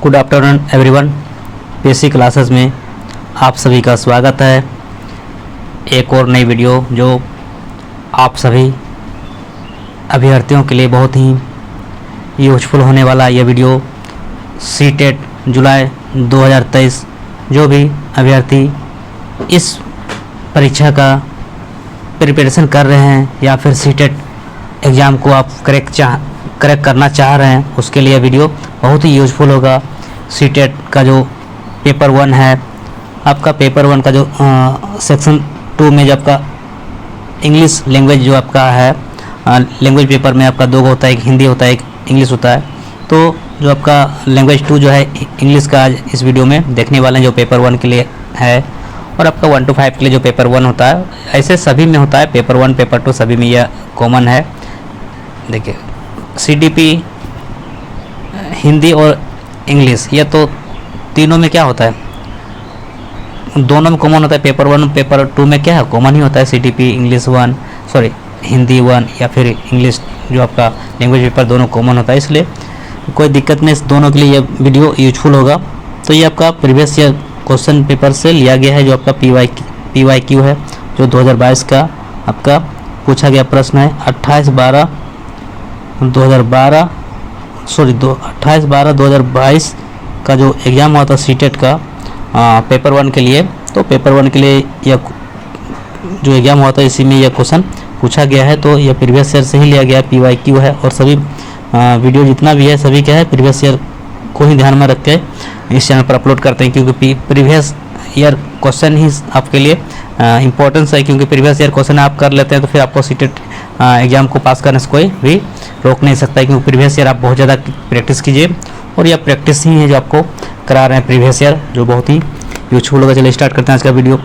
Good afternoon everyone. PSC classes में आप सभी का स्वागत है। एक और नई वीडियो जो आप सभी अभ्यर्थियों के लिए बहुत ही यूजफुल होने वाला यह वीडियो सीटेट जुलाई 2023 जो भी अभ्यर्थी इस परीक्षा का प्रिपरेशन कर रहे हैं या फिर सीटेट एग्ज़ाम को आप करेक्ट करना चाह रहे हैं उसके लिए वीडियो बहुत ही यूजफुल होगा। सीटेट का जो पेपर 1 है, आपका पेपर 1 का जो सेक्शन 2 में जो आपका इंग्लिश लैंग्वेज जो आपका है, लैंग्वेज पेपर में आपका 2 होता है, एक हिंदी होता है, एक इंग्लिश होता है। तो जो आपका लैंग्वेज 2 जो है इंग्लिश का आज इस वीडियो में देखने वाले हैं जो पेपर 1 के लिए है, और आपका 1 to 5 के लिए जो पेपर 1 होता है, ऐसे सभी में होता है। पेपर 1 पेपर 2 सभी में यह कॉमन है। देखिए सीडीपी हिंदी और इंग्लिश यह तो तीनों में क्या होता है, दोनों में कॉमन होता है। पेपर 1 पेपर 2 में क्या है, कॉमन ही होता है। सीडीपी इंग्लिश 1 हिंदी 1 या फिर इंग्लिश जो आपका लैंग्वेज पेपर दोनों कॉमन होता है, इसलिए कोई दिक्कत नहीं। इस दोनों के लिए यह वीडियो यूजफुल होगा। तो ये आपका प्रीवियस ईयर क्वेश्चन पेपर से लिया गया है जो आपका PYQ है, जो 2022 का आपका पूछा गया प्रश्न है। 28/12/2022 का जो एग्ज़ाम हुआ था सीटेट का पेपर 1 के लिए। तो पेपर 1 के लिए यह जो एग्ज़ाम हुआ था इसी में यह क्वेश्चन पूछा गया है। तो यह प्रीवियस ईयर से ही लिया गया है, PYQ है। और सभी वीडियो जितना भी है सभी क्या है प्रीवियस ईयर को ही ध्यान में रख के इस चैनल पर अपलोड करते हैं, क्योंकि प्रीवियस ईयर क्वेश्चन ही आपके लिए इम्पोर्टेंस है। क्योंकि प्रीवियस ईयर क्वेश्चन आप कर लेते हैं तो फिर आपको सीटेट एग्ज़ाम को पास करने से कोई भी रोक नहीं सकता है, क्योंकि प्रीवियस ईयर आप बहुत ज़्यादा प्रैक्टिस कीजिए। और यह प्रैक्टिस ही है जो आपको करा रहे हैं प्रीवियस ईयर, जो बहुत ही यूजफुल होगा। चलिए स्टार्ट करते हैं आज का वीडियो।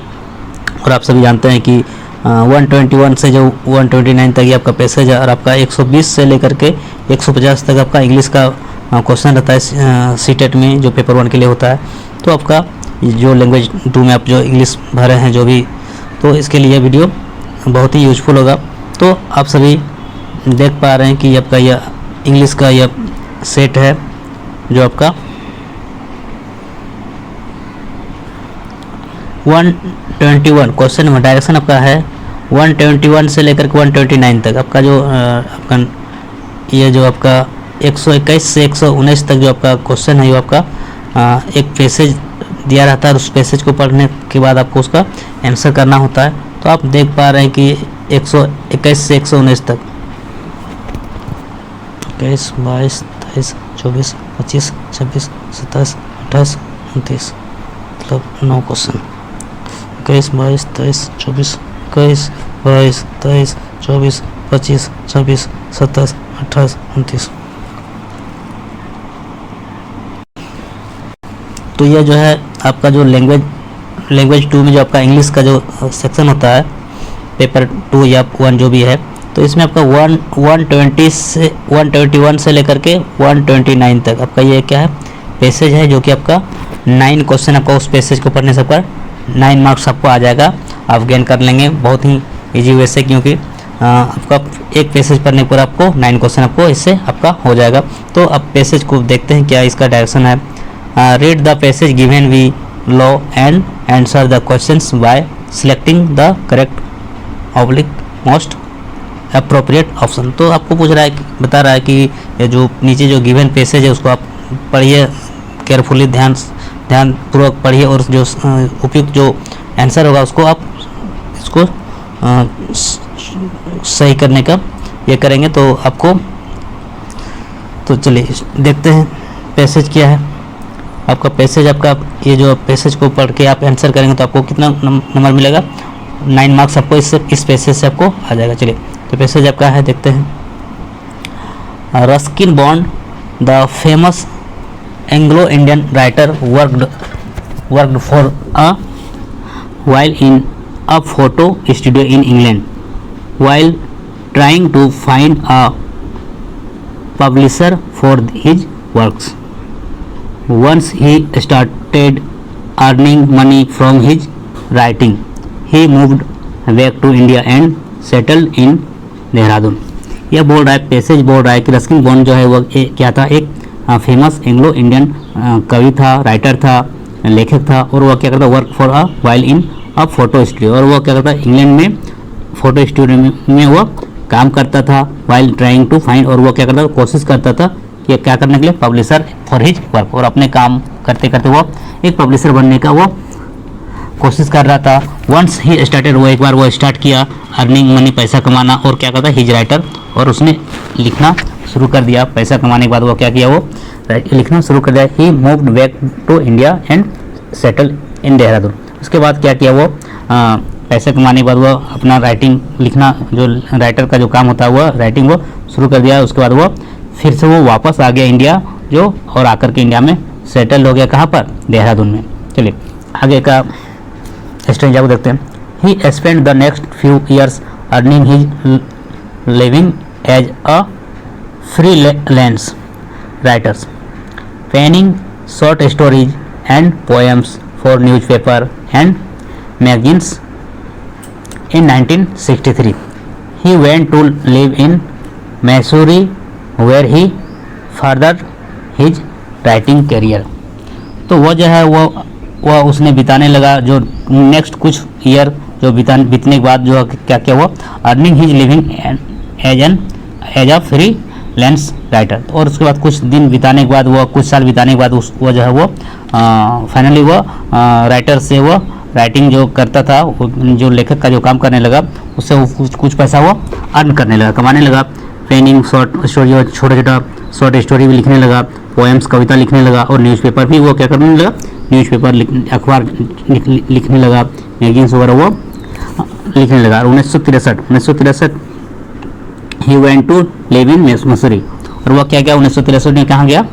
और आप सभी जानते हैं कि 121 से जो 129 तक ये आपका पैसेज है, और आपका 120 से लेकर के 150 तक आपका इंग्लिश का क्वेश्चन रहता है सीटेट में जो पेपर 1 के लिए होता है। तो आपका जो लैंग्वेज 2 में आप जो इंग्लिश भरे हैं जो भी, तो इसके लिए वीडियो बहुत ही यूजफुल होगा। तो आप सभी देख पा रहे हैं कि आपका यह इंग्लिश का यह सेट है जो आपका 121 क्वेश्चन में डायरेक्शन आपका है 121 से लेकर के 129 तक। आपका जो आपका ये जो आपका 121 से 119 तक जो आपका क्वेश्चन है, वो आपका एक पैसेज दिया रहता है। और उस पैसेज को पढ़ने के बाद आपको उसका आंसर करना होता है। तो आप देख पा रहे हैं कि 121 से 119 तक 21, 22, 23, 24, 25, 26, 27, 28, 29 मतलब 9 क्वेश्चन। 21, 22, 23, 24, 21, 22, 23, 24, 25, 26, 27, 28, 29। तो यह जो है आपका जो लैंग्वेज 2 में जो आपका इंग्लिश का जो सेक्शन होता है पेपर 2 या 1 जो भी है, तो इसमें आपका 121 से लेकर के 129 तक आपका ये क्या है पैसेज है, जो कि आपका 9 क्वेश्चन आपका उस पैसेज को पढ़ने से आपका 9 मार्क्स आपको आ जाएगा। आप गेन कर लेंगे बहुत ही इजी वे से, क्योंकि आपका एक पैसेज पढ़ने पर आपको 9 क्वेश्चन आपको इससे आपका हो जाएगा। तो अब पैसेज को देखते हैं क्या इसका डायरेक्शन है। Read the passage given below and answer the questions by selecting the correct oblique most appropriate option. तो आपको बता रहा है कि ये जो नीचे जो गिवन पैसेज है उसको आप पढ़िए केयरफुली, ध्यानपूर्वक पढ़िए, और जो उपयुक्त जो आंसर होगा उसको आप इसको सही करने का ये करेंगे तो आपको। तो चलिए देखते हैं पैसेज क्या है। आपका पैसेज आपका ये जो पैसेज को पढ़ के आप आंसर करेंगे तो आपको कितना नंबर मिलेगा, 9 मार्क्स आपको इस पैसेज से आपको आ जाएगा। चलिए तो पैसेज आपका है, देखते हैं। Ruskin bond the famous Anglo Indian writer worked for a while in a photo studio in England while trying to find a publisher for his works. Once he started earning money from his writing, he moved back to India and settled in Dehradun. यह बोल रहा है, passage बोल रहा है कि Ruskin bond जो है वो क्या था, एक फेमस एंग्लो इंडियन कवि था, राइटर था, लेखक था, और वह क्या करता work for a while in a photo studio, और वह क्या करता इंग्लैंड में फोटो स्टूडियो में वह काम करता था, वाइल ट्राइंग टू फाइंड, और वह क्या करता कोशिश करता था कि क्या करने के लिए पब्लिशर फॉर हिज वर्क, और अपने काम करते करते वो एक पब्लिशर बनने का वो कोशिश कर रहा था। वंस ही स्टार्टेड, वो एक बार वो स्टार्ट किया अर्निंग मनी, पैसा कमाना, और क्या करता हिज राइटर, और उसने लिखना शुरू कर दिया। पैसा कमाने के बाद वो क्या किया, वो लिखना शुरू कर दिया। He moved back to India and settle in Dehradun. उसके बाद क्या किया, वो पैसे कमाने के बाद वो अपना राइटिंग लिखना, जो राइटर का जो काम होता है वो राइटिंग वो शुरू कर दिया। उसके बाद वो फिर से वो वापस आ गया इंडिया जो, और आकर के इंडिया में सेटल हो गया। कहाँ पर, देहरादून में। चलिए आगे का स्ट्रेंजा को देखते हैं। He spend the next few years earning his living as a freelance writers, penning short stories and poems for newspaper and magazines. In 1963, he went to live in Missouri, where he furthered his writing career. तो वो जो है वो उसने बिताने लगा, जो next कुछ ईयर जो बीतने के बाद जो क्या क्या वो earning his living as a freelance writer, और उसके बाद कुछ दिन बिताने के बाद, वो कुछ साल बिताने के बाद वो जो है वो फाइनली वो राइटर से वो राइटिंग जो करता था, जो लेखक का जो काम करने लगा, उससे वो कुछ पैसा वो अर्न करने लगा, कमाने लगा। पेनिंग शॉर्ट स्टोरी, और छोटा छोटा शॉर्ट स्टोरी भी लिखने लगा, पोएम्स कविता लिखने लगा, और न्यूज़पेपर भी वो क्या करने लगा, न्यूज़पेपर अखबार लिखने लगा, मैगजीन्स वगैरह वो लिखने लगा। 1963 he went to live in Mussoorie, और वह क्या 1963 में कहाँ गया,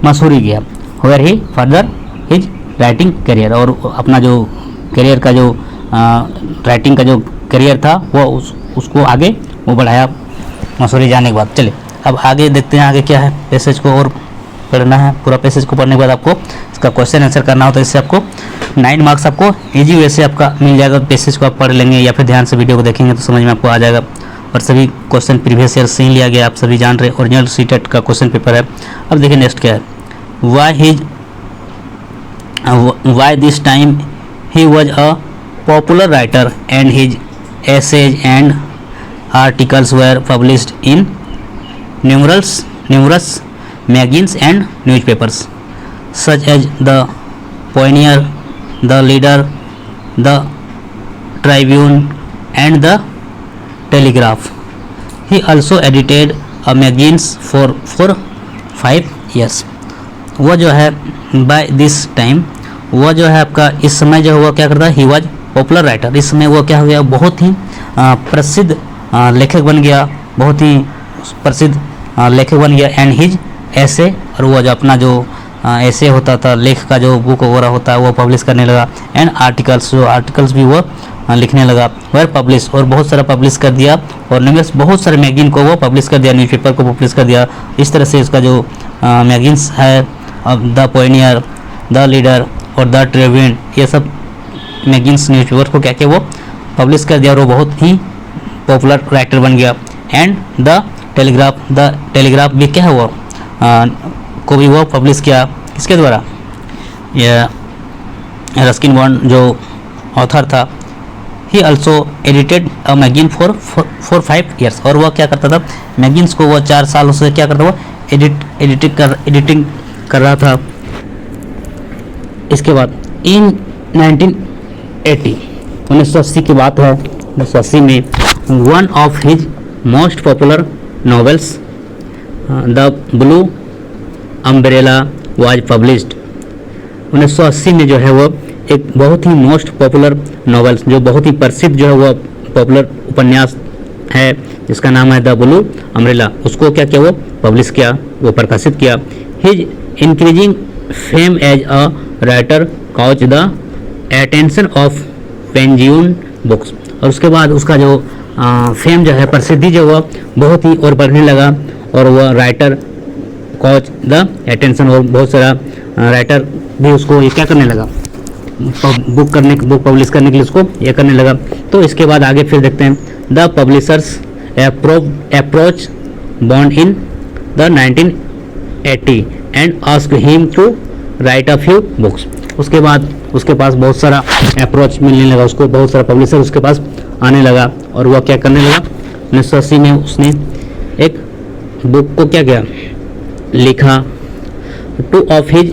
मसूरी गया। Where he further his writing career, और अपना जो करियर का जो राइटिंग का जो करियर था वो उसको आगे वो बढ़ाया मसूरी जाने के बाद। चलिए अब आगे देखते हैं आगे क्या है। पैसेज को और पढ़ना है, पूरा पैसेज को पढ़ने के बाद आपको इसका क्वेश्चन आंसर करना होता है। इससे आपको 9 मार्क्स आपको इजी वे से आपका मिल जाएगा। पैसेज को आप पढ़ लेंगे या फिर ध्यान से वीडियो को देखेंगे तो समझ में आपको आ जाएगा। और सभी क्वेश्चन प्रीवियस ईयर से ही लिया गया, आप सभी जान रहे, ओरिजिनल सीटेट का क्वेश्चन पेपर है। अब देखिए नेक्स्ट क्या है, why this time he was a popular writer and his essays and articles were published in numerous magazines and newspapers such as the Pioneer, the Leader, the Tribune and the Telegraph. He also edited a magazines for 5 years. वो जो है by this time, वो जो है आपका इस समय जो हुआ क्या करता है, ही वॉज पॉपुलर राइटर। इस समय वो क्या हो गया, बहुत ही प्रसिद्ध लेखक बन गया, बहुत ही प्रसिद्ध लेखक बन गया। एंड हिज ऐसे, और वो जो अपना जो ऐसे होता था, लेख का जो बुक वगैरह होता है वो पब्लिश करने लगा। एंड आर्टिकल्स, जो आर्टिकल्स भी वो लिखने लगा। वेर पब्लिश, और बहुत सारा पब्लिश कर दिया, और न्यूज़ बहुत सारे मैगजीन को वो पब्लिश कर दिया, न्यूज़पेपर को पब्लिश कर दिया। इस तरह से इसका जो मैगजीन्स है, द पोइनियर, द लीडर और द ट्रिब्यून, ये सब मैगजीन्स न्यूज़पेपर को क्या क्या वो पब्लिश कर दिया, और वो बहुत ही पॉपुलर राइटर बन गया। एंड द टेलीग्राफ भी क्या है वो को भी वो पब्लिश किया, किसके द्वारा, यह रस्किन बॉन्ड जो ऑथर था। He also edited a magazine for 5 years, और वह क्या करता था, मैगजीन्स को वो 4 सालों से क्या करता, वो एडिटिंग कर रहा था। इसके बाद इन 1980 की बात है, 1980 में one of his most popular novels the blue umbrella was published. 1980 में जो है वो एक बहुत ही मोस्ट पॉपुलर नॉवेल्स, जो बहुत ही प्रसिद्ध जो है वो पॉपुलर उपन्यास है, जिसका नाम है द ब्लू अम्ब्रेला, उसको क्या किया, वो पब्लिश किया, वो प्रकाशित किया। His increasing fame as a writer caught the attention of Penguin books, और उसके बाद उसका जो फेम जो है, प्रसिद्धि जो हुआ बहुत ही और बढ़ने लगा, और वह राइटर कॉच द अटेंशन, और बहुत सारा राइटर भी उसको ये क्या करने लगा, बुक पब्लिश करने के लिए उसको ये करने लगा। तो इसके बाद आगे फिर देखते हैं, the publishers approach Bond in the 80 and ask him to write a few books. उसके बाद उसके पास बहुत सारा अप्रोच मिलने लगा, उसको बहुत सारा पब्लिशर उसके पास आने लगा और वह क्या करने लगा, 1980 में उसने एक बुक को क्या किया, लिखा, two of his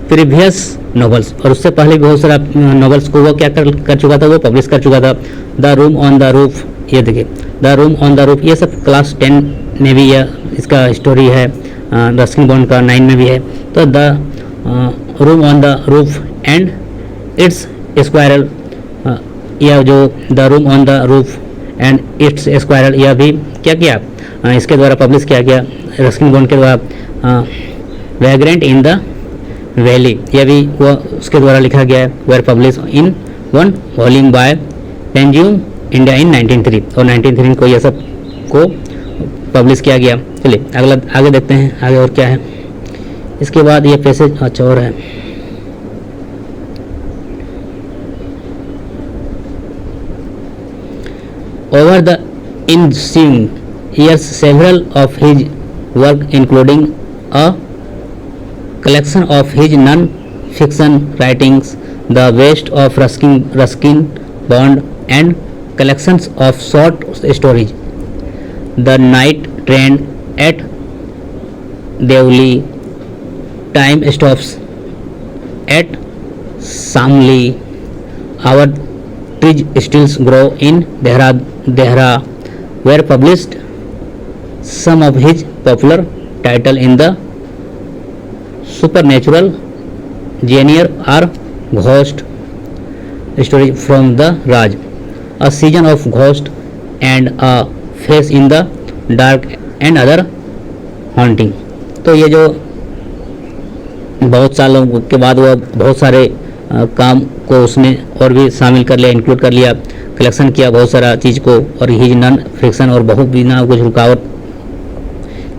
previous novels, और उससे पहले बहुत सारा नॉवेल्स को वो क्या कर चुका था, वो पब्लिश कर चुका था। The room on the roof, ये देखिए the room on the roof, ये सब क्लास 10 में भी यह इसका स्टोरी है, रस्किन बॉन्ड का 9 में भी है। तो the room on the roof and it's squirrel, यह जो the room on the roof and it's squirrel, यह भी क्या किया, इसके द्वारा पब्लिश किया गया रस्किन बॉन्ड के द्वारा। वैग्रेंट इन द वैली, यह भी वो उसके द्वारा लिखा गया है, were published in 1 volume by Penguin India in 1903, और 1903 को यह सब को पब्लिश किया गया। चलिए अगला आगे देखते हैं, आगे और क्या है। इसके बाद ये पैसेज अच्छा और है, over the ensuing years several of his work including a collection of his non-fiction writings, the best of Ruskin Bond, and collections of short stories, The Night Train at Devli, Time Stops at Samli, Our Trees Still Grow in Dehra, were published. Some of his popular titles in the supernatural genre are Ghost Story from the Raj, A Season of Ghost, and A Face in the Dark, and Other Haunting। तो ये जो बहुत सालों के बाद वह बहुत सारे काम को उसने और भी शामिल कर लिया, इंक्लूड कर लिया, कलेक्शन किया बहुत सारा चीज़ को, और हिज नॉन फिक्शन, और बहुत बिना कुछ रुकावट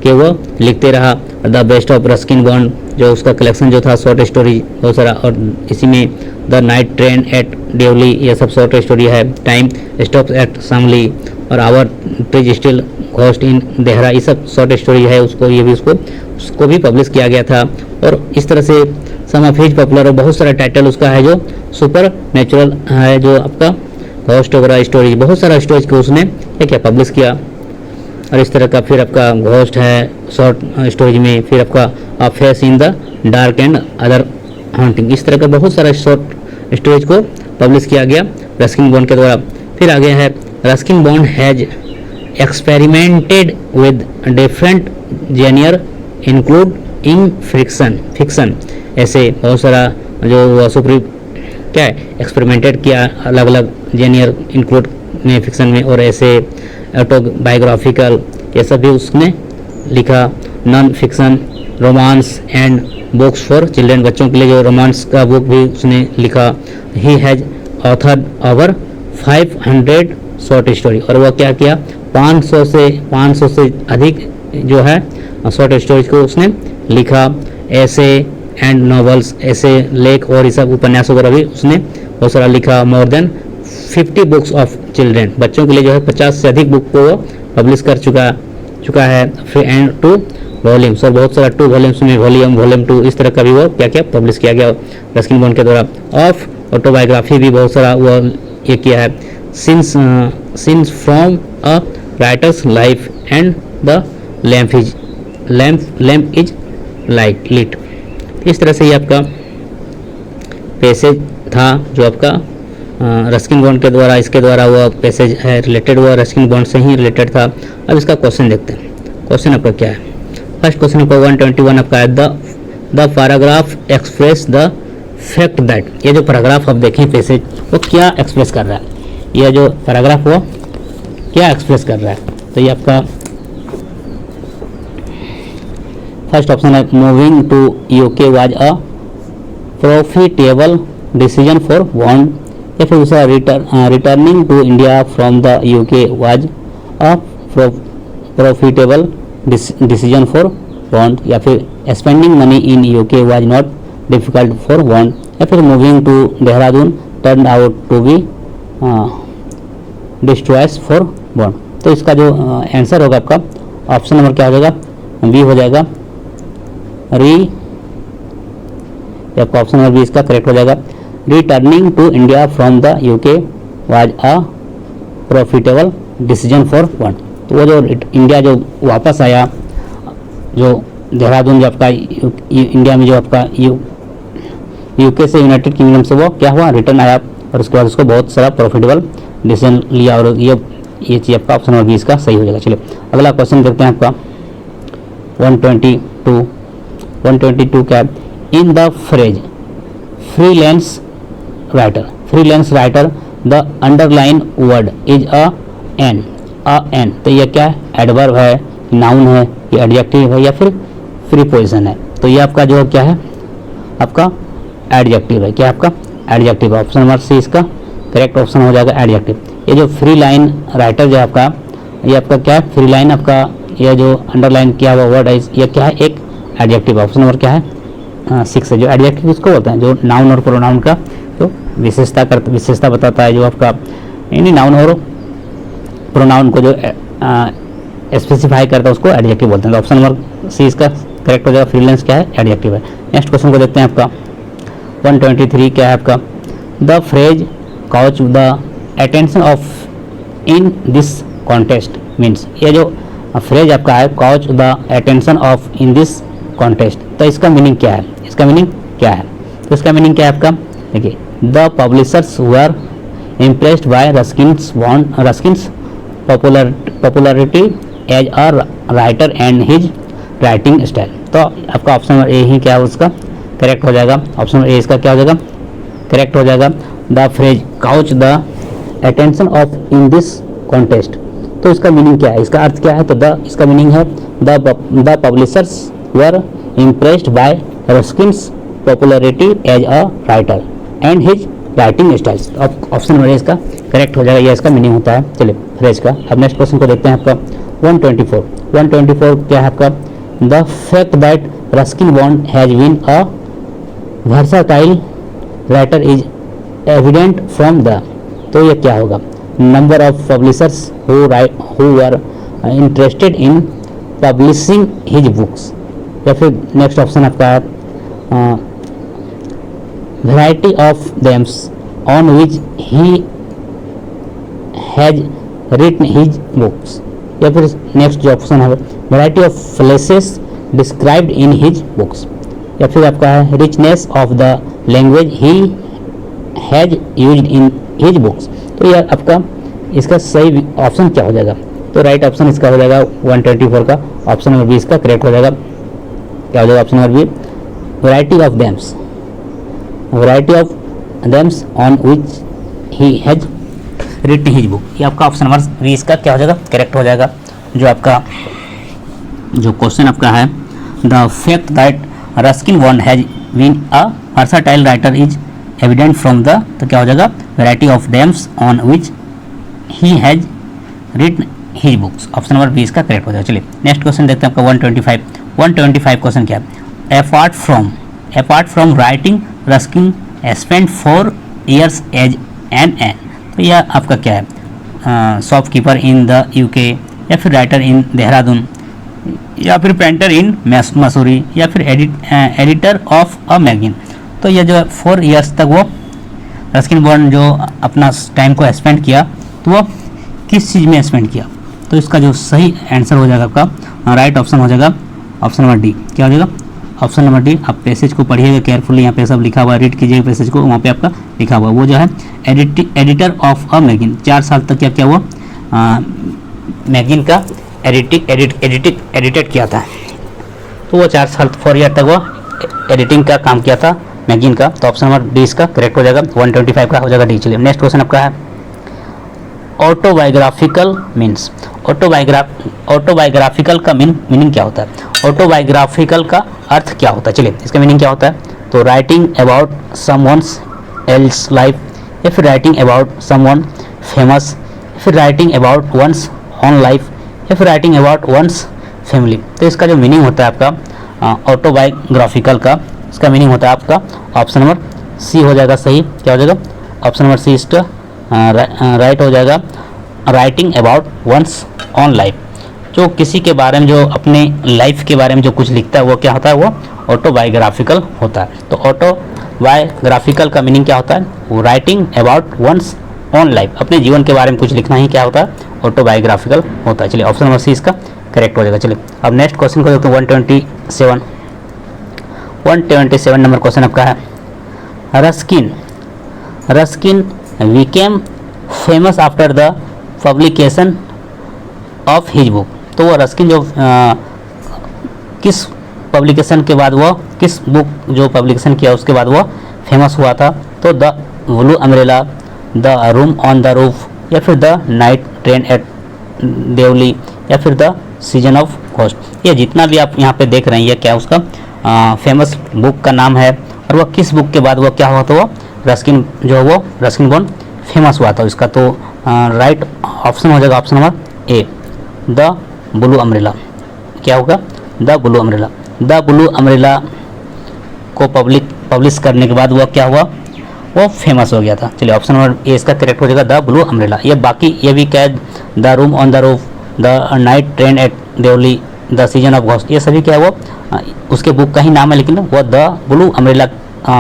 के वो लिखते रहा। The best of Ruskin bond, जो उसका कलेक्शन जो था शॉर्ट स्टोरी बहुत सारा, और इसी में the night train at Deoli, ये सब शॉर्ट स्टोरी है। टाइम स्टॉप्स एट शामली, और our trees still ghost in Dehra, ये सब शॉर्ट स्टोरी है। उसको ये भी उसको भी पब्लिश किया गया था। और इस तरह से सम ऑफ हिज पॉपुलर, और बहुत सारा टाइटल उसका है जो सुपर नेचुरल है, जो आपका घोस्ट वगैरह स्टोरीज, बहुत सारा स्टोरीज को उसने क्या पब्लिश किया। और इस तरह का फिर आपका घोस्ट है शॉर्ट स्टोरीज में, फिर आपका अ face in the dark and other haunting, इस तरह का बहुत सारा शॉर्ट स्टोरीज को पब्लिश किया गया रस्किन बॉन्ड के द्वारा। फिर आगे है Ruskin Bond has experimented with different genre include in fiction, ऐसे बहुत सारा जो सुप्रीम क्या है एक्सपेरिमेंटेड किया अलग अलग जेनियर इंक्लूड में फिक्शन में, और ऐसे ऑटोबायोग्राफिकल ये सब भी उसने लिखा। Non fiction, romance and books for children, बच्चों के लिए जो रोमांस का बुक भी उसने लिखा। He has authored over 500 short story, और वह क्या किया 500 से अधिक जो है शॉर्ट स्टोरीज को उसने लिखा। ऐसे एंड नॉवेल्स, ऐसे लेख और ये सब उपन्यास वगैरह भी उसने बहुत सारा लिखा। More than 50 books of children, बच्चों के लिए जो है 50 से अधिक बुक को वो पब्लिश कर चुका है। फिर एंड 2 वॉल्यूम्स, और बहुत सारा 2 वॉल्यूम्स में वॉल्यूम 2 इस तरह का भी वो क्या पब्लिश किया गया रस्किन बॉन्ड के द्वारा। ऑफ ऑटोबायोग्राफी भी बहुत सारा वो ये किया है। Scenes from a writer's life and the lamp is light lit, इस तरह से ये आपका पैसेज था जो आपका रस्किन बॉन्ड के द्वारा, इसके द्वारा वो पैसेज है रिलेटेड हुआ, रस्किन बॉन्ड से ही रिलेटेड था। अब इसका क्वेश्चन देखते हैं। क्वेश्चन आपका क्या है, फर्स्ट क्वेश्चन आपका 121 आपका है the paragraph express the fact that, ये जो पैराग्राफ आप देखें पैसेज वो क्या एक्सप्रेस कर रहा है, यह जो पैराग्राफ वो क्या एक्सप्रेस कर रहा है। तो ये आपका फर्स्ट ऑप्शन है moving to UK was a profitable decision for Bond, या फिर दूसरा returning to India from the UK was a profitable decision for Bond, या फिर spending money in UK was not difficult for Bond, या फिर moving to Dehradun turn out to be disastrous for Bond. तो इसका जो आंसर होगा आपका option number क्या हो जाएगा, बी हो जाएगा आपका ऑप्शन नंबर बी इसका करेक्ट हो जाएगा। Returning to India from the UK was a profitable decision for one. तो वो जो इंडिया जो वापस आया, जो देहरादून जो आपका इंडिया में जो आपका यूके से यूनाइटेड किंगडम से वो क्या हुआ, रिटर्न आया, और उसके बाद उसको बहुत सारा प्रॉफिटेबल डिसीजन लिया, और ये चीज़ आपका ऑप्शन नंबर बी इसका सही हो जाएगा। चलिए अगला क्वेश्चन देखते हैं आपका 122 क्या है। In the phrase freelance writer the underline word is a an. तो ये क्या है, एडवर्ब है, नाउन है, ये एडजेक्टिव है, या फिर प्रीपोजिशन है। तो ये आपका जो क्या है, आपका एडजेक्टिव है। क्या आपका एडजेक्टिव है। ऑप्शन नंबर सी इसका करेक्ट ऑप्शन हो जाएगा, एडजेक्टिव। ये जो फ्री लाइन राइटर जो आपका, ये आपका क्या है, फ्री लाइन आपका, ये जो अंडरलाइन किया हुआ वर्ड है, ये क्या है, एक एडजेक्टिव। ऑप्शन नंबर क्या है, 6 है। जो एडजेक्टिव इसको बोलते हैं, जो नाउन और प्रोनाउन का जो विशेषता बताता है, जो आपका यानी नाउन और प्रोनाउन को जो स्पेसिफाई करता है, उसको एडजेक्टिव बोलते हैं। तो ऑप्शन नंबर सी इसका करेक्ट हो जाएगा, फ्रीलांस क्या है, एडजेक्टिव है। नेक्स्ट क्वेश्चन को देखते हैं आपका 123 क्या है आपका। The phrase couch the attention of in this contest means, ये जो फ्रेज आपका है, couch the attention of in this contest, तो इसका मीनिंग क्या है, तो इसका मीनिंग क्या है आपका, देखिए, the publishers were impressed by Ruskin's popularity as a writer and his writing style. तो आपका ऑप्शन नंबर ए ही क्या है, उसका करेक्ट हो जाएगा। ऑप्शन नंबर ए इसका क्या हो जाएगा, करेक्ट हो जाएगा। The phrase couch the attention of in this contest, तो इसका मीनिंग क्या है, इसका अर्थ क्या है, तो इसका मीनिंग है the publishers were impressed by Ruskin's popularity as a writer and his writing styles. Option number इसका करेक्ट हो जाएगा, यह इसका मीनिंग होता है। चलिए फ्रेज का अब नेक्स्ट क्वेश्चन को देखते हैं आपका 124 क्या है आपका। The fact that Ruskin Bond has been a versatile writer is evident from the, तो ये क्या होगा, number of publishers who were interested in publishing his books, या फिर नेक्स्ट ऑप्शन आपका है variety of themes on which he has written his books, या फिर नेक्स्ट जो ऑप्शन है variety of places described in his books, या फिर आपका है richness of the language he has used in his books. तो यह आपका इसका सही ऑप्शन क्या हो जाएगा, तो राइट ऑप्शन इसका हो जाएगा 124 का ऑप्शन नंबर बी इसका करेक्ट हो जाएगा। क्या हो जाएगा option number B, variety of themes on which he has written his book, ये आपका ऑप्शन नंबर बी इसका क्या हो जाएगा, करेक्ट हो जाएगा। जो आपका जो क्वेश्चन आपका है, the fact that Ruskin Bond has been a versatile writer is evident from the, तो क्या हो जाएगा, variety of themes on which he has written his books. Option number B इसका करेक्ट हो जाएगा। चलिए नेक्स्ट क्वेश्चन देखते हैं आपका 125 क्वेश्चन क्या है। Apart from writing Ruskin spend 4 years as an, तो यह आपका क्या है, शॉपकीपर इन द यूके, या फिर राइटर इन देहरादून, या फिर पेंटर इन मसूरी, या फिर एडिटर ऑफ अ मैगजीन। तो यह जो 4 years तक वो रस्किन बॉन्ड जो अपना टाइम को स्पेंड किया, तो वो किस चीज़ में स्पेंड किया, तो इसका जो सही आंसर हो जाएगा आपका राइट ऑप्शन हो जाएगा ऑप्शन नंबर डी। क्या हो जाएगा ऑप्शन नंबर डी। आप पैसेज को पढ़िएगा केयरफुली, यहाँ पे सब लिखा हुआ है, रीड कीजिएगा पैसेज को, वहाँ पे आपका लिखा हुआ वो जो है एडिटर ऑफ अ मैगजीन। 4 साल तक क्या वो मैगजीन का एडिटेड किया था, तो वो 4 साल 4 year तक वो एडिटिंग का काम किया था मैगजीन का। तो ऑप्शन नंबर डी इसका करेक्ट हो जाएगा, 125 का हो जाएगा डी। चलिए नेक्स्ट क्वेश्चन आपका है ऑटोबायोग्राफिकल मीन्स। ऑटोबायोग्राफिकल का मीनिंग क्या होता है, ऑटोबायोग्राफिकल का अर्थ क्या होता है, चलिए इसका मीनिंग क्या होता है। तो writing about someone's else life, या फिर राइटिंग अबाउट समवन फेमस, या फिर writing about one's own life, या फिर राइटिंग अबाउट वंस फैमिली। तो इसका जो मीनिंग होता है आपका ऑटोबायोग्राफिकल का, इसका मीनिंग होता है आपका ऑप्शन नंबर सी हो जाएगा सही। क्या हो जाएगा ऑप्शन नंबर सी इसका राइट हो जाएगा, writing about one's own life. जो किसी के बारे में, जो अपने लाइफ के बारे में जो कुछ लिखता है वो क्या होता है, वो ऑटोबायोग्राफिकल होता है। तो ऑटोबायोग्राफिकल का मीनिंग क्या होता है, वो writing about one's own life, अपने जीवन के बारे में कुछ लिखना ही क्या होता है, ऑटोबायोग्राफिकल होता है। चलिए ऑप्शन नंबर सी इसका करेक्ट हो जाएगा। चलिए अब नेक्स्ट क्वेश्चन को देखते हैं 127 नंबर क्वेश्चन आपका है, Ruskin became famous after the publication of his book. तो वो रस्किन जो किस पब्लिकेशन के बाद, वो किस बुक जो पब्लिकेशन किया उसके बाद वो फेमस हुआ था, तो the blue umbrella, the room on the roof, या फिर the night train at Deoli, या फिर द सीजन ऑफ घोस्ट। ये जितना भी आप यहाँ पे देख रहे हैं ये क्या उसका फेमस बुक का नाम है, और वह किस बुक के बाद वो क्या हुआ, तो वो रस्किन जो है वो रस्किन बॉन्ड फेमस हुआ था। इसका तो राइट ऑप्शन हो जाएगा option number A, the blue umbrella. क्या होगा, the blue umbrella. The blue umbrella को पब्लिश करने के बाद वो क्या हुआ, वो फेमस हो गया था। चलिए ऑप्शन नंबर ए इसका करेक्ट हो जाएगा, द ब्लू अम्ब्रेला। ये बाकी ये भी क्या है, the room on the roof, the night train at Deoli, the season of ghost, ये सभी क्या है वो उसके बुक का ही नाम है, लेकिन वो द ब्लू अम्ब्रेला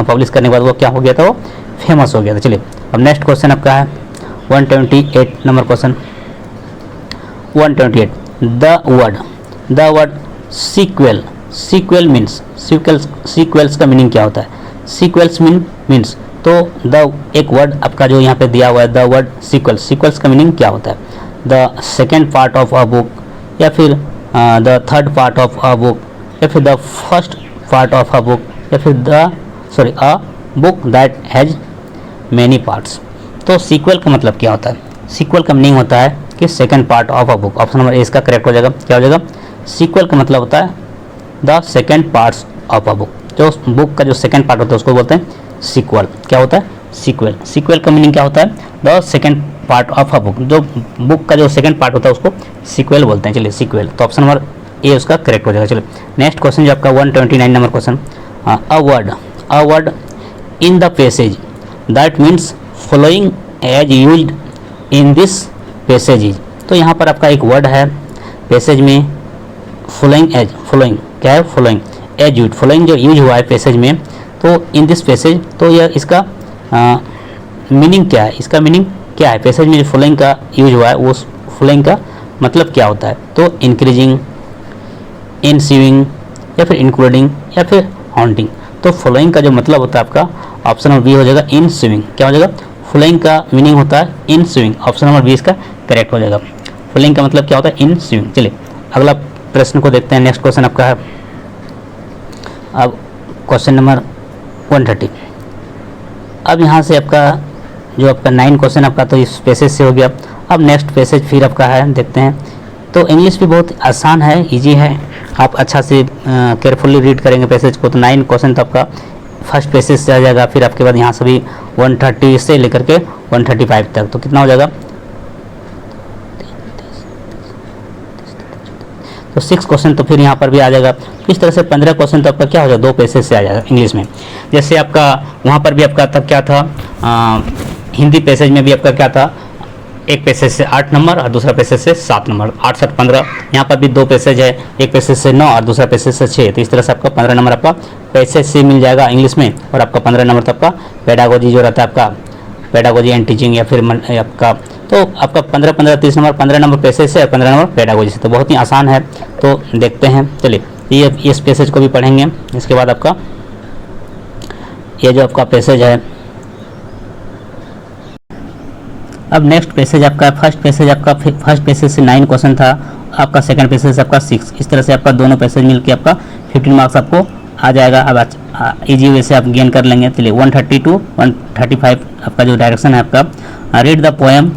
पब्लिश करने के बाद वो क्या हो गया था, वो फेमस हो गया था। चलिए अब नेक्स्ट क्वेश्चन आपका है 128 number question. 128 the word sequel means, sequels का मीनिंग क्या होता है, सीक्वल्स मीन्स, तो द एक वर्ड आपका जो यहाँ पे दिया हुआ है, द वर्ड सीक्वल्स का मीनिंग क्या होता है, the second part of a book, या फिर the third part of a book, या फिर the first part of a book, या फिर a book that has many parts. तो सीक्वल का मतलब क्या होता है, सीक्वल का मीनिंग होता है कि second part of a book. Option number A इसका करेक्ट हो जाएगा। क्या हो जाएगा, सीक्वल का मतलब होता है the second parts of a book. जो बुक का जो सेकेंड पार्ट होता है उसको बोलते हैं सीक्वल। क्या होता है, सीक्वल। सीक्वल का मीनिंग क्या होता है, the second part of a book. जो बुक का जो सेकेंड पार्ट होता है उसको सीक्वल बोलते हैं। चलिए सीक्वल, तो ऑप्शन नंबर ए उसका करेक्ट हो जाएगा। चलिए नेक्स्ट क्वेश्चन जो आपका 129 number question, a word in the passage that means following as used in this passage is. तो यहाँ पर आपका एक वर्ड है पैसेज में, फॉलोइंग क्या है, फॉलोइंग एज यूज, फॉलोइंग जो यूज हुआ है पैसेज में, तो इन दिस पैसेज, तो यह इसका मीनिंग क्या है, इसका मीनिंग क्या है, पैसेज में जो फॉलोइंग का यूज हुआ है वो फॉलोइंग का मतलब क्या होता है, तो इंक्रीजिंग, इंस्यूइंग, या फिर इंक्लूडिंग, या फिर हॉन्टिंग। तो फॉलोइंग का जो मतलब होता है आपका ऑप्शन नंबर बी हो जाएगा, इंस्यूइंग। क्या हो जाएगा, फॉलोइंग का मीनिंग होता है इंस्यूइंग। ऑप्शन नंबर बी इसका करेक्ट हो जाएगा। फॉलोइंग का मतलब क्या होता है, इंस्यूइंग। चलिए अगला प्रश्न को देखते हैं। नेक्स्ट क्वेश्चन आपका है अब क्वेश्चन नंबर 130। अब यहाँ से आपका जो आपका 9 क्वेश्चन आपका तो इस पैसेज से हो गया। अब नेक्स्ट पैसेज फिर आपका है, देखते हैं। तो इंग्लिश भी बहुत आसान है, इजी है, आप अच्छा से केयरफुली रीड करेंगे पैसेज को तो 9 क्वेश्चन तो आपका फर्स्ट पैसेज से आ जाएगा। फिर आपके बाद यहाँ से भी 130 से लेकर के 135 तक, तो कितना हो जाएगा, तो 6 क्वेश्चन तो फिर यहाँ पर भी आ जाएगा। इस तरह से 15 क्वेश्चन तो आपका क्या हो जाएगा, 2 पैसेज से आ जाएगा इंग्लिश में। जैसे आपका वहाँ पर भी आपका तब क्या था, हिंदी पैसेज में भी आपका क्या था, एक पैसेज से 8 नंबर और दूसरा पैसेज से 7 नंबर, 8 7 15। यहाँ पर भी 2 पैसेज है, एक पैसेज से 9 और दूसरा पैसेज से 6। तो इस तरह से आपका 15 नंबर आपका पैसेज से मिल जाएगा इंग्लिश में, और आपका 15 नंबर तो आपका पेडागोजी जो रहता है आपका, पेडागोजी एंड टीचिंग, या फिर आपका, तो आपका 15 15 30 नंबर, 15 नंबर पैसेज से और 15 नंबर पेडागोजी से। तो बहुत ही आसान है, तो देखते हैं। चलिए ये इस पैसेज को भी पढ़ेंगे। इसके बाद आपका ये जो आपका पैसेज है, अब नेक्स्ट पैसेज आपका फर्स्ट पैसेज से 9 क्वेश्चन था, आपका सेकंड पैसेज आपका 6। इस तरह से आपका दोनों पैसेज मिलके आपका 15 मार्क्स आपको आ जाएगा। अब इजी वे से आप गेन कर लेंगे। चलिए 130 to 135 आपका जो डायरेक्शन है आपका, read the poem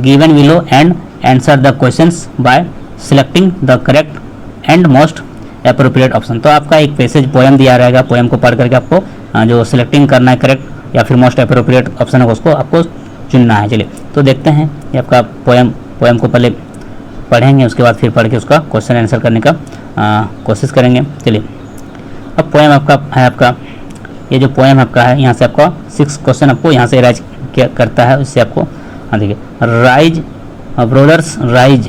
given below and answer the questions by selecting the correct and most appropriate option. तो आपका एक पैसेज पोएम दिया रहेगा, पोएम को पढ़ करके आपको जो सिलेक्टिंग करना है करेक्ट या फिर मोस्ट एप्रोप्रिएट ऑप्शन है उसको आपको चुनना है। चलिए तो देखते हैं, ये आपका पोएम को पहले पढ़ेंगे, उसके बाद फिर पढ़ के उसका क्वेश्चन आंसर करने का कोशिश करेंगे। चलिए अब पोएम आपका है, आपका ये जो पोएम आपका है, यहाँ से आपका 6 क्वेश्चन आपको यहाँ से राइज क्या करता है, इससे आपको देखिए, rise brothers rise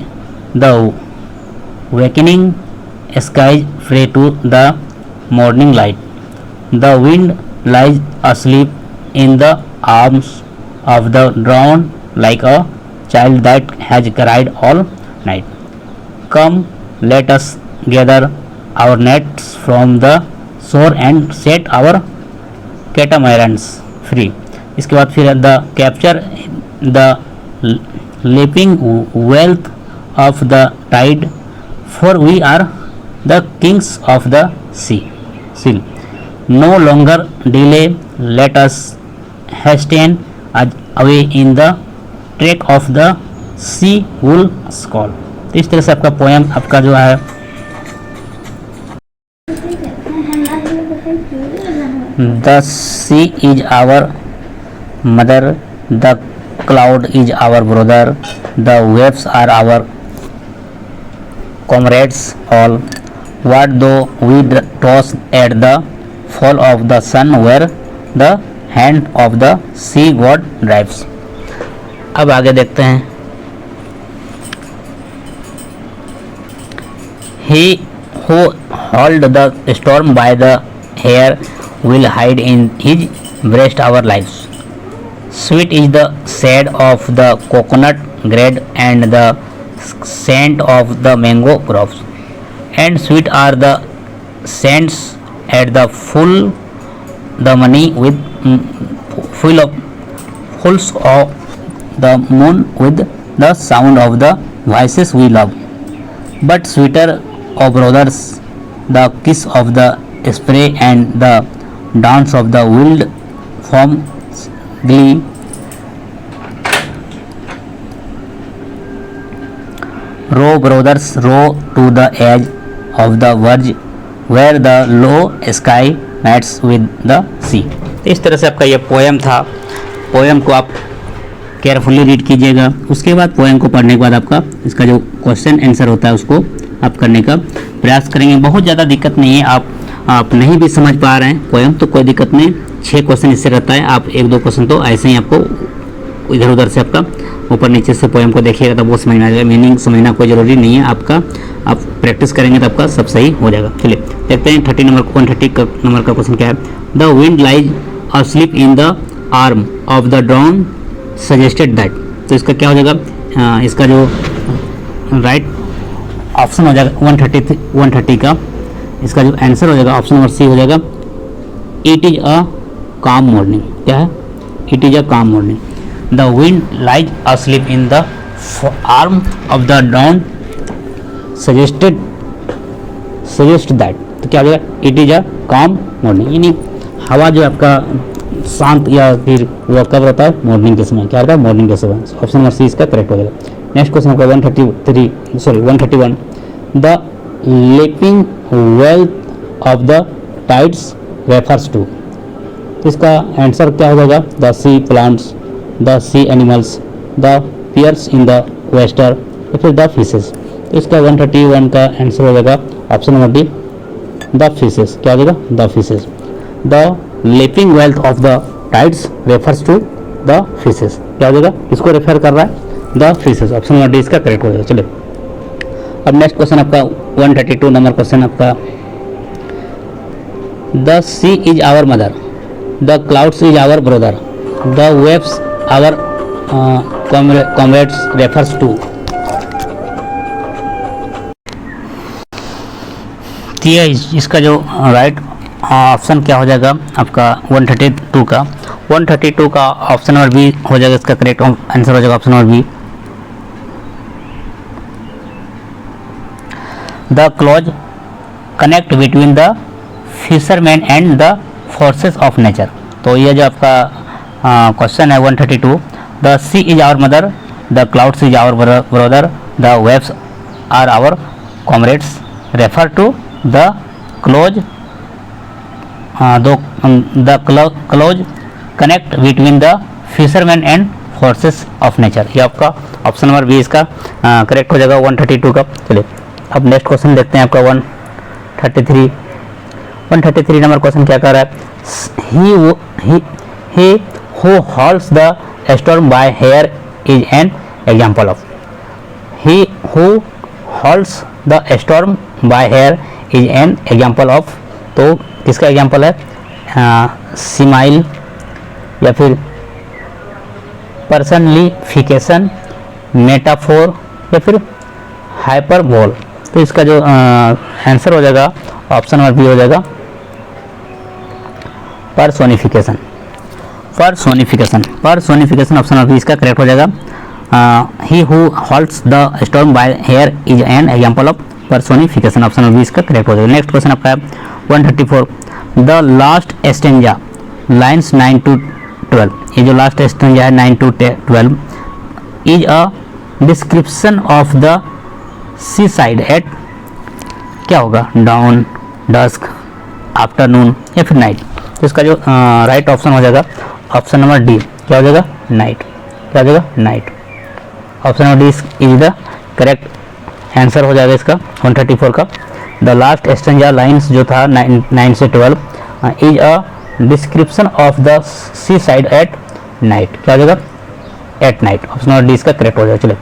the wakening skies pray to the morning light. The wind lies asleep in the arms of the dawn like a child that has cried all night. Come, let us gather our nets from the shore and set our catamarans free. इसके बाद फिर the capture the leaping wealth of the tide, for we are the kings of the sea. No longer delay, let us hasten away in the track of the sea will call. तो इस तरह से आपका poem आपका जो है the sea is our mother, the cloud is our brother, the waves are our comrades all. What though we toss at the fall of the sun, where the hand of the sea god drives. अब आगे देखते हैं. He who hold the storm by the hair will hide in his breast our lives. Sweet is the shade of the coconut grade and the scent of the mango crops, and sweet are the scents at the full the money with fulls of the moon with the sound of the voices we love. But sweeter, O brothers, the kiss of the spray and the dance of the wild foam glee. Row brothers, row to the edge of the verge where the low sky meets with the sea. इस तरह से आपका ये poem था. Poem को आप carefully read कीजिएगा. उसके बाद पोएम को पढ़ने के बाद आपका इसका जो क्वेश्चन आंसर होता है उसको आप करने का प्रयास करेंगे. बहुत ज़्यादा दिक्कत नहीं है. आप नहीं भी समझ पा रहे हैं पोएम तो कोई दिक्कत नहीं. 6 क्वेश्चन इससे रहता है. आप 1-2 क्वेश्चन तो ऐसे ही आपको इधर उधर से आपका ऊपर नीचे से पोएम को देखिएगा तो वो समझ में आ जाएगा. मीनिंग समझना कोई ज़रूरी नहीं है. आपका आप प्रैक्टिस करेंगे तो आपका सब सही हो जाएगा. चलिए देखते हैं 130 नंबर का क्वेश्चन क्या है. The wind lies asleep in the arm of the drawn suggested that. तो इसका क्या हो जाएगा. इसका जो राइट ऑप्शन हो जाएगा 130 का. इसका जो आंसर हो जाएगा ऑप्शन नंबर सी हो जाएगा. इट इज़ अ काम मॉर्निंग. क्या है. इट इज़ अ काम morning. The wind lies asleep in the arm of the dawn suggest that. तो क्या हो जाएगा. इट इज अ काम मॉर्निंग. यानी हवा जो आपका शांत या फिर वह कब रहता है. मॉर्निंग के समय. क्या रहता है. मॉर्निंग के समय. ऑप्शन नंबर सी इसका करेक्ट हो जाएगा. नेक्स्ट क्वेश्चन आपका 131. The leaping wealth of the tides refers to. तो इसका आंसर क्या हो जाएगा. The sea plants, the sea animals, the pearls in the oyster या फिर द फिशेस. तो इसका 131 का आंसर हो जाएगा option number D the fishes. क्या हो जाएगा. The fishes. The leaping wealth of the tides refers to the fishes. क्या हो जाएगा. इसको रेफर कर रहा है the fishes. Option number D इसका करेक्ट हो जाएगा. चलिए अब नेक्स्ट क्वेश्चन आपका 132 नंबर क्वेश्चन आपका. The sea is our mother, the clouds is our brother, the waves our comrades refers to. ये इसका जो राइट ऑप्शन क्या हो जाएगा आपका 132 का. 132 का ऑप्शन नंबर बी हो जाएगा. इसका करेक्ट आंसर हो जाएगा option number B. The close connect between the fisherman and the forces of nature. तो ये जो आपका क्वेश्चन है 132. The sea is our mother, the clouds is our brother, the waves are our comrades, refer to the close close connect between the fisherman and forces of nature. ये आपका option number B इसका correct हो जाएगा 132 का. चलिए अब next question देखते हैं आपका 133 नंबर क्वेश्चन क्या कर रहा है. he who holds the storm by hair is an example of. He who holds the storm by hair is an example of, तो किसका एग्जाम्पल है, सिमाइल या फिर पर्सनलिफिकेशन, मेटाफोर या फिर हाइपरबोल। तो इसका जो आंसर हो जाएगा ऑप्शन नंबर बी हो जाएगा personification. Personification option number B इसका करेक्ट हो जाएगा। He who holds the storm by hair is an example of personification, option number B इसका करेक्ट हो जाएगा। नेक्स्ट क्वेश्चन आपका है 134, the last stanza lines 9 to 12, ये जो लास्ट स्टेंजा है 9 to 12 is a description of the seaside at, क्या होगा, डाउन, डस्क, आफ्टरनून या फिर नाइट। तो इसका जो राइट ऑप्शन हो जाएगा ऑप्शन नंबर डी, क्या हो जाएगा, नाइट, क्या हो जाएगा, night. Option number D is the correct answer हो जाएगा इसका 134 का। द लास्ट स्टेंजा लाइन्स जो था 9 से 12 is a description of the seaside at night, क्या हो जाएगा, at night. Option number D इसका करेक्ट हो जाएगा। चलिए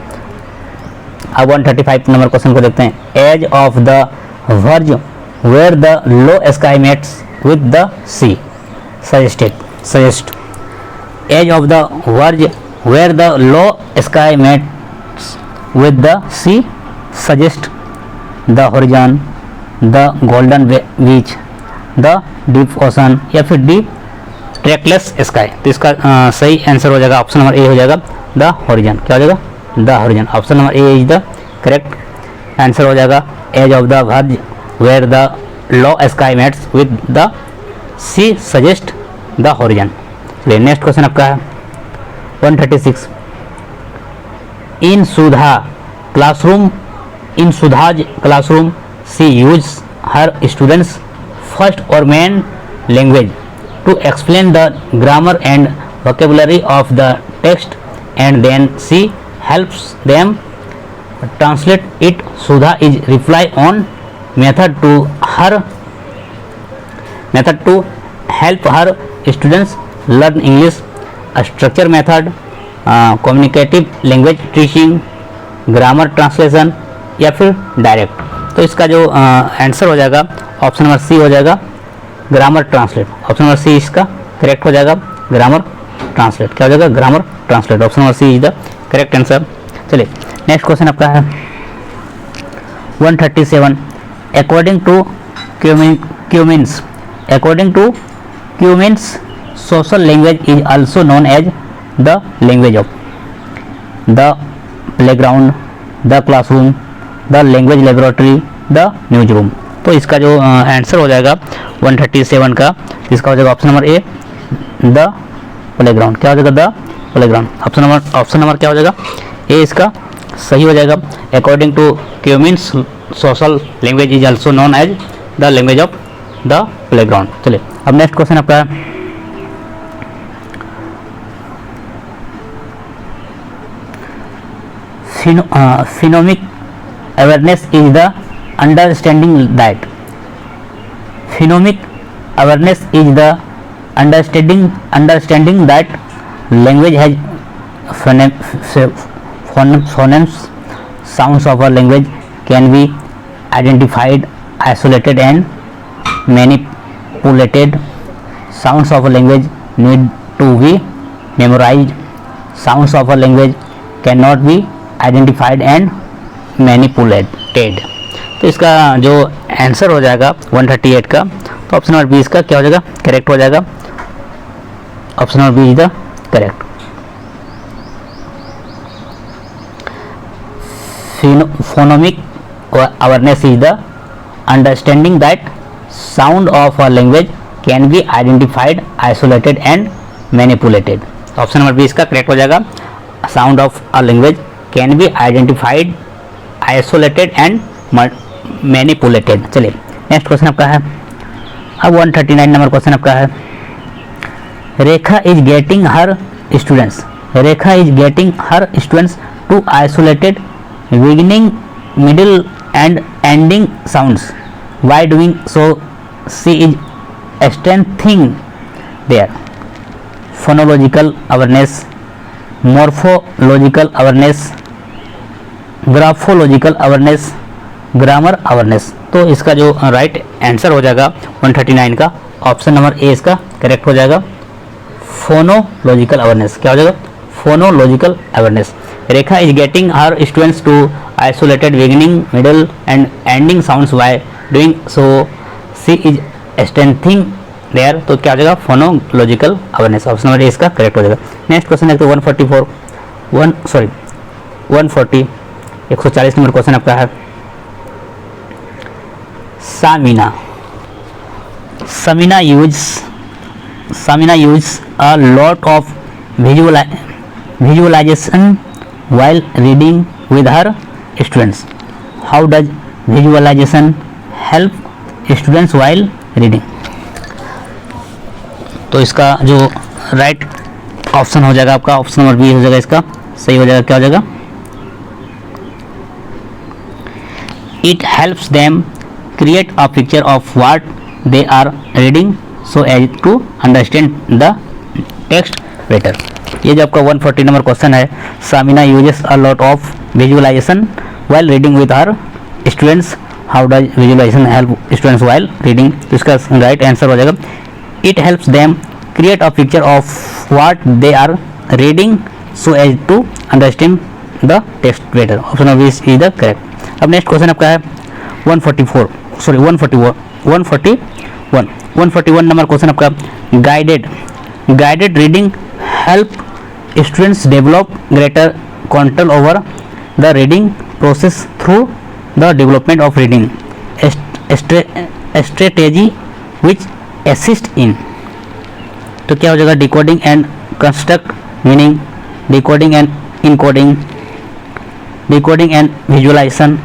अब 135 नंबर क्वेश्चन को देखते हैं। Edge of the verge where the low sky meets with the sea, suggest edge of the verge where the low sky meets with the sea, suggest the horizon, the golden beach, the deep ocean या फिर D trackless sky. तो इसका सही answer हो जाएगा option number ए हो जाएगा the horizon, क्या हो जाएगा, the horizon. Option number A is the correct answer हो जाएगा। Edge of the verge where the low sky meets with the sea, suggest the horizon. चलिए नेक्स्ट क्वेश्चन आपका है 136, in Sudha classroom she use her students first और main language to explain the grammar and vocabulary of the text and then she helps them translate it. Sudha is reply on method to help her students learn English, a structure method, communicative language teaching, grammar translation या फिर direct. तो इसका जो answer हो जाएगा option number C हो जाएगा grammar translate. Option number C इसका करेक्ट हो जाएगा ग्रामर ट्रांसलेट, क्या हो जाएगा, grammar translate. Option number C is the correct answer. चलिए नेक्स्ट क्वेश्चन आपका है 137, according to Cummins social language is also known as the language of the playground, the classroom, the language laboratory, the newsroom. तो इसका जो answer हो जाएगा 137 का, इसका हो जाएगा option number A the playground, क्या हो जाएगा, द प्लेग्राउंड। ऑप्शन नंबर क्या हो जाएगा, ए इसका सही हो जाएगा। According to Cummins social language is also known as the language of the playground. चलिए अब नेक्स्ट क्वेश्चन आपका है phonemic awareness is the understanding that language has phonemes. Sounds of a language can be identified, isolated and manipulated. Sounds of a language need to be memorized. Sounds of a language cannot be identified and manipulated. तो इसका जो answer हो जाएगा 138 का, तो option number B इसका क्या हो जाएगा, करेक्ट हो जाएगा। Option number B is the correct. Phonemic awareness is the understanding that sound of a language can be identified, isolated and manipulated. Option number B इसका करेक्ट हो जाएगा। Sound of a language can be identified, isolated and manipulated. चलिए next question आपका है अब 139 number question आपका है Rekha is getting her students to isolated beginning, middle and ending sounds. By doing so she is strengthening their phonological awareness, morphological awareness, graphological awareness, grammar awareness. तो इसका जो right answer हो जाएगा 139 का ऑप्शन नंबर ए इसका correct हो जाएगा। Phonological awareness क्या हो जाएगा? Phonological awareness. Rekha is getting her students to isolated beginning middle end ending sounds by doing so she is strengthening their. तो क्या हो जाएगा? Phonological awareness. Option number A इसका करेक्ट हो जाएगा। नेक्स्ट क्वेश्चन देखते हैं 140 नंबर क्वेश्चन आपका है। Samina use a lot of visualization while reading with her students. How does visualization help students while reading? तो इसका जो राइट ऑप्शन हो जाएगा आपका ऑप्शन नंबर बी हो जाएगा, इसका सही हो जाएगा। क्या हो जाएगा? It helps them create a picture of what they are reading so as to understand the text better. ये जो आपका 140 नंबर क्वेश्चन है, Samina uses a lot of visualization while reading with her students. How does visualization help students while reading? तो इसका right answer हो जाएगा It helps them create a picture of what they are reading so as to understand the text better. Option of is the correct. अब next question आपका है 141 number question आपका। Guided reading help students develop greater control over the reading process through the development of reading strategy which assist in. तो क्या हो जाएगा? Decoding and construct meaning, decoding and encoding, decoding and visualization,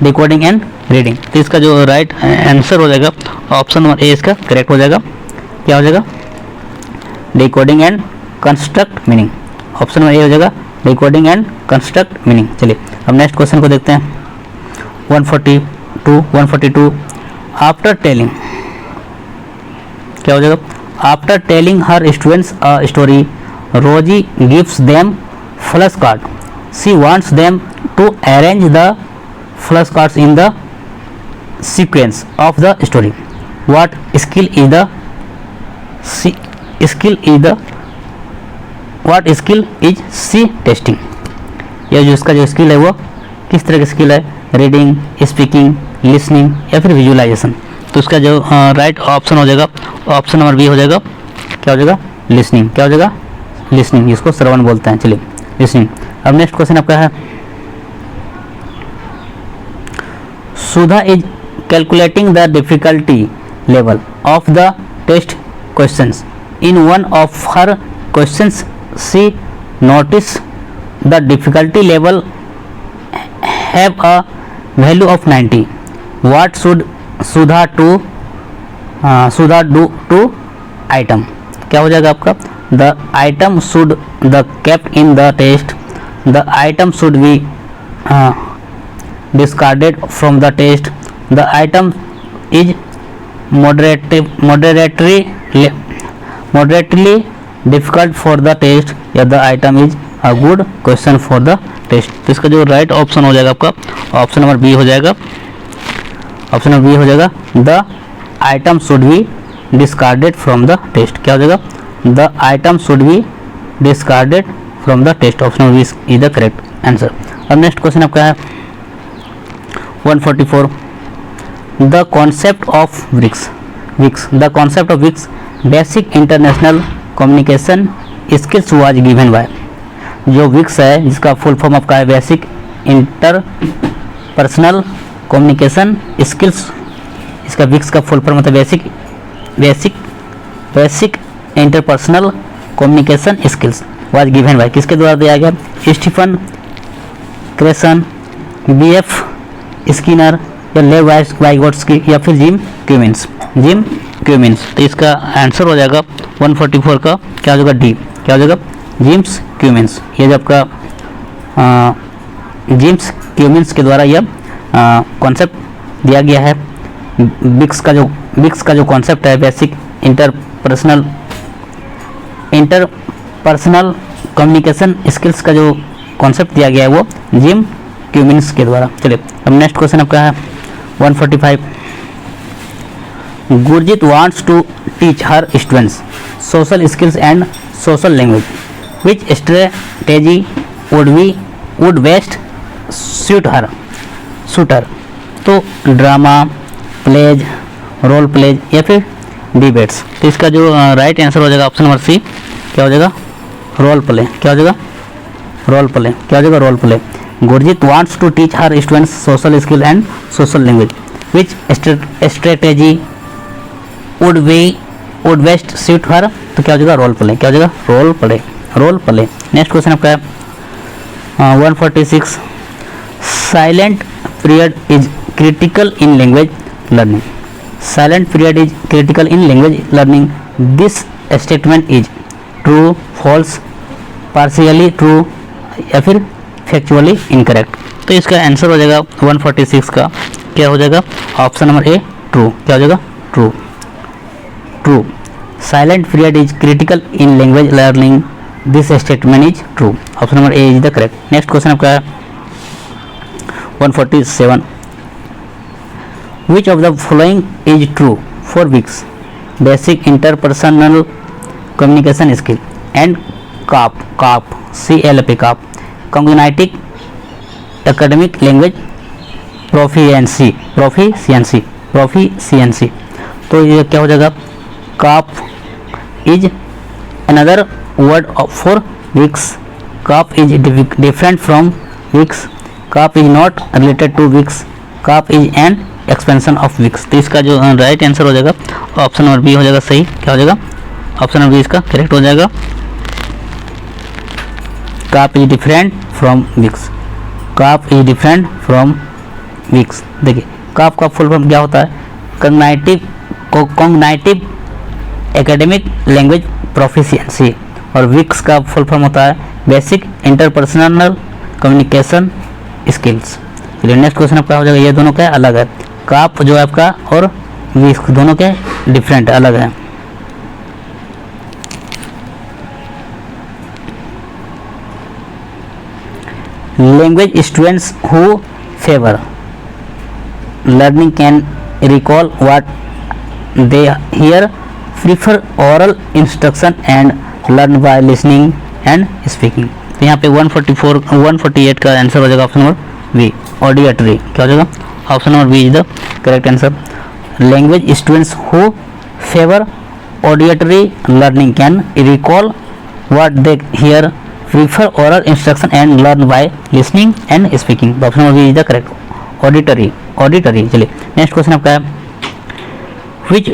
decoding and reading. तो इसका जो right answer हो जाएगा option number A इसका करेक्ट हो जाएगा। क्या हो जाएगा? Decoding and construct meaning. Option number ए हो जाएगा डिकोडिंग एंड कंस्ट्रक्ट मीनिंग। चलिए अब नेक्स्ट क्वेश्चन को देखते हैं 142 आफ्टर टेलिंग क्या हो जाएगा? After telling her students a story Rosie gives them flash card she wants them to arrange the flash cards in the sequence of the story. What skill is she testing? यह जो इसका जो skill है वो किस तरह की skill है? रीडिंग, स्पीकिंग, लिसनिंग या फिर विजुअलाइजेशन। तो इसका जो राइट ऑप्शन हो जाएगा ऑप्शन नंबर बी हो जाएगा। क्या हो जाएगा? लिसनिंग। क्या हो जाएगा? लिसनिंग, जिसको श्रवण बोलते हैं। चलिए लिसनिंग। अब नेक्स्ट क्वेश्चन आपका है सुधा is calculating the difficulty level of the test questions. In one of her questions she noticed the difficulty level have a value of 90. What should Sudha do to item? क्या हो जाएगा आपका? The item should the kept in the test. The item should be discarded from the test. The item is moderately difficult for the test या the item is a good question for the test. तो इसका जो right option हो जाएगा आपका option number B हो जाएगा। Option number B हो जाएगा the item should be discarded from the test. क्या हो जाएगा? The item should be discarded from the test. Option number B is the correct answer. अब नेक्स्ट क्वेश्चन आपका है 144 The concept of WICS. The concept of WICS Basic International Communication Skills was given by. जो WICS है जिसका full form आपका है basic interpersonal communication skills. इसका WICS का फुल फॉर्म होता है basic interpersonal communication skills was given by। किसके द्वारा दिया गया? स्टीफन क्रेसन, BF स्किनर या लेव वाइगोट्स्की या फिर जिम क्यूमिन्स। तो इसका आंसर हो जाएगा 144 का क्या हो जाएगा? डी। क्या हो जाएगा? Jims Cummins. ये जो आपका जिम्स क्यूमिन्स के द्वारा यह कॉन्सेप्ट दिया गया है। विक्स का जो कॉन्सेप्ट है बेसिक इंटरपर्सनल कम्युनिकेशन स्किल्स का जो कॉन्सेप्ट दिया गया है वो जिम क्यूमिन्स के द्वारा। चलिए अब नेक्स्ट क्वेश्चन आपका है 145। Gurjeet wants to teach her students social skills and social language, which strategy would best suit her. तो ड्रामा, प्लेज, रोल प्लेज या फिर डिबेट्स। तो इसका जो राइट आंसर हो जाएगा ऑप्शन नंबर सी, क्या हो जाएगा, रोल प्ले। क्या हो जाएगा, रोल प्ले। क्या हो जाएगा, role play. Gurjeet wants to teach her students social skill and social language, which strategy would best suit her. तो क्या हो जाएगा, रोल प्ले। क्या हो जाएगा, role play, role play. Next question आपका है 146। Silent period is critical in language learning. Silent period is critical in language learning. This statement is true, false, partially true या फिर फैक्चुअली इनकरेक्ट। तो इसका answer हो जाएगा 146 का, क्या हो जाएगा, ऑप्शन नंबर ए, ट्रू। क्या हो जाएगा, true, true. Silent period is critical in language learning, this statement is true. Option number A is the correct. Next question आपका है 147। Which of the following is true for weeks? Basic interpersonal communication skill and CAP, CLP, cognitive academic language proficiency। तो ये क्या हो जाएगा, CAP is another word for weeks। CAP is different from weeks। CAP is not related to weeks। CAP is an expansion of weeks. तो इसका जो right answer हो जाएगा ऑप्शन नंबर बी हो जाएगा सही। क्या हो जाएगा, ऑप्शन नंबर बी इसका करेक्ट हो जाएगा। काप इज डिफरेंट फ्रॉम विक्स। काप इज डिफरेंट फ्रॉम विक्स। देखिए काप का फुल फॉर्म क्या होता है, कॉग्निटिव एकेडमिक लैंग्वेज प्रोफिशिएंसी, और विक्स का फुल फॉर्म होता है बेसिक इंटरपर्सनल कम्युनिकेशन स्किल्स। चलिए नेक्स्ट क्वेश्चन आपका हो जाएगा, ये दोनों क्या अलग है, काप जो है आपका और विक्स दोनों के डिफरेंट अलग है। Language students who favour learning can recall what they hear, prefer oral instruction and learn by listening and speaking. तो यहाँ पे 148 का आंसर हो जाएगा ऑप्शन नंबर बी, ऑडिटरी। क्या हो जाएगा, option number B is the correct answer. Language students who favour auditory learning can recall what they hear, prefer oral instruction and learn by listening and speaking. Option number B is the correct, auditory. चलिए next question आपका है which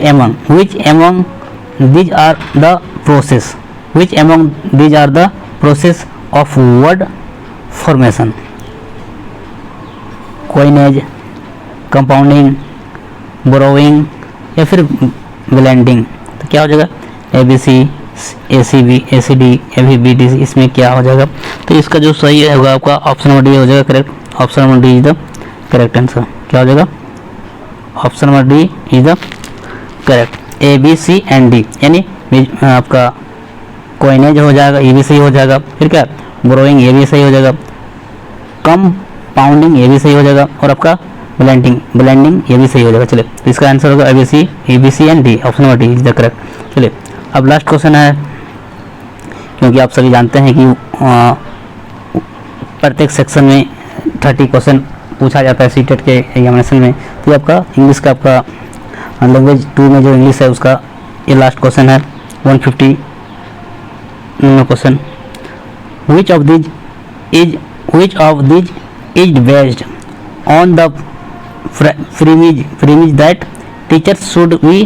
among these are the process of word formation? coinage, compounding, borrowing या फिर blending। तो क्या हो जाएगा, ABC, ACB, ACD, AVBD, इसमें क्या हो जाएगा। तो इसका जो सही होगा आपका ऑप्शन नंबर डी हो जाएगा correct. Option number D is the correct answer. क्या हो जाएगा, option number D is the correct. A B C and D यानी आपका कोइनेज हो जाएगा, ये भी सही हो जाएगा। फिर क्या, बोरोइंग ये भी सही हो जाएगा, कंपाउंडिंग ये भी सही हो जाएगा, और आपका ब्लेंडिंग ये भी सही हो जाएगा। चलिए तो इसका आंसर होगा A B C and D, option number D is the correct. चलिए अब लास्ट क्वेश्चन है, क्योंकि आप सभी जानते हैं कि प्रत्येक सेक्शन में 30 क्वेश्चन पूछा जाता है सीटेट के एग्जामिनेशन में। तो आपका इंग्लिश का आपका लैंग्वेज 2 में जो इंग्लिश है उसका ये लास्ट क्वेश्चन है 150 question. which of these is based on the premise that teachers should be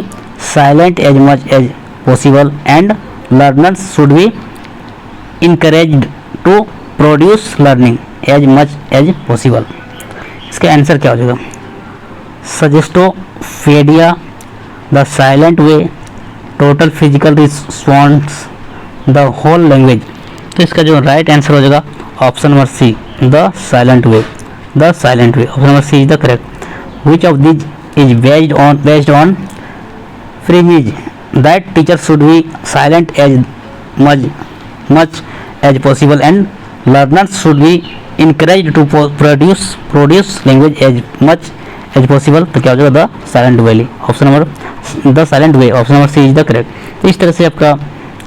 silent as much as possible and learners should be encouraged to produce learning as much as possible? इसका answer क्या हो जाएगा, suggestopedia, the silent way, total physical response, the whole language. तो इसका जो right answer हो जाएगा option number C, the silent way. Option number C is the correct. Which of this is based on premise that teachers should be silent as much as possible and learners should be encouraged to produce language as much as possible, तो क्या हो जाएगा the silent valley, option number the silent way, option number C is the correct. इस तरह से आपका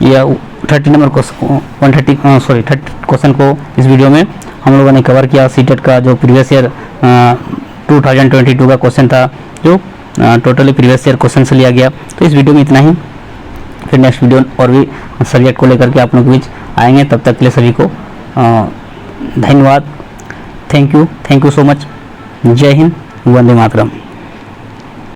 यह 30 number question को इस वीडियो में हम लोगों ने कवर किया। सीटेट का जो प्रीवियस ईयर 2022 का क्वेश्चन था, जो टोटली प्रीवियस ईयर क्वेश्चन से लिया गया। तो इस वीडियो में इतना ही, फिर नेक्स्ट वीडियो और भी सब्जेक्ट को लेकर के आप लोग के बीच आएंगे। तब तक के लिए सभी को धन्यवाद, थैंक यू सो मच। जय हिंद, वंदे मातरम।